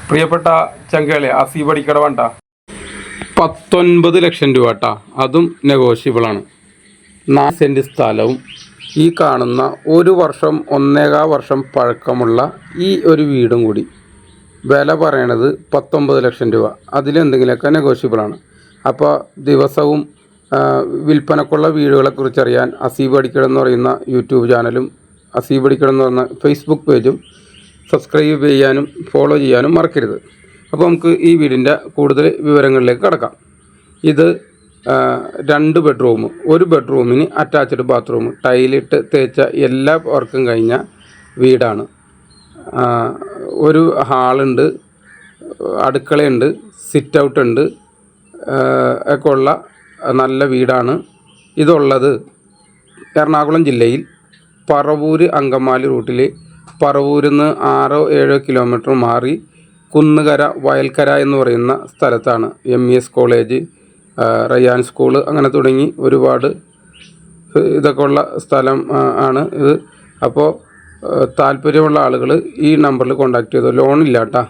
പ്രിയപ്പെട്ട ചങ്കളെ അസീബ് അടിക്കട വേണ്ട 19 ലക്ഷം രൂപ കേട്ടാ, അതും നെഗോഷ്യബിളാണ്. 4 സെൻറ്റ് സ്ഥലവും ഈ കാണുന്ന 1 വർഷം 1.25 വർഷം പഴക്കമുള്ള ഈ ഒരു വീടും കൂടി വില പറയണത് 19 ലക്ഷം രൂപ. അതിലെന്തെങ്കിലുമൊക്കെ നെഗോഷ്യബിളാണ്. അപ്പോൾ ദിവസവും വിൽപ്പനക്കുള്ള വീടുകളെക്കുറിച്ച് അറിയാൻ അസീബ് അടിക്കട എന്ന് പറയുന്ന യൂട്യൂബ് ചാനലും അസീബ് അടിക്കട എന്ന് പറയുന്ന ഫേസ്ബുക്ക് പേജും സബ്സ്ക്രൈബ് ചെയ്യാനും ഫോളോ ചെയ്യാനും മറക്കരുത്. അപ്പോൾ നമുക്ക് ഈ വീടിൻ്റെ കൂടുതൽ വിവരങ്ങളിലേക്ക് കടക്കാം. ഇത് 2 ബെഡ്റൂം, 1 ബെഡ്റൂമിന് അറ്റാച്ച്ഡ് ബാത്റൂം, ടൈലിട്ട് തേച്ച എല്ലാ വർക്കും കഴിഞ്ഞ വീടാണ്. ഒരു ഹാളുണ്ട്, അടുക്കളയുണ്ട്, സിറ്റ് ഔട്ട് ഉണ്ട്, ഒക്കെ ഉള്ള നല്ല വീടാണ്. ഇതുള്ളത് എറണാകുളം ജില്ലയിൽ പറവൂര് അങ്കമാലി റൂട്ടിൽ പറവൂരിൽ നിന്ന് 6-7 കിലോമീറ്റർ മാറി കുന്നുകര വയൽക്കര എന്ന് പറയുന്ന സ്ഥലത്താണ്. MES കോളേജ്, റയ്യാൻ സ്കൂള്, അങ്ങനെ തുടങ്ങി ഒരുപാട് ഇതൊക്കെ ഉള്ള സ്ഥലം ആണ് ഇത്. അപ്പോൾ താല്പര്യമുള്ള ആളുകൾ ഈ നമ്പറിൽ കോൺടാക്ട് ചെയ്തു. ലോണില്ല കേട്ടോ.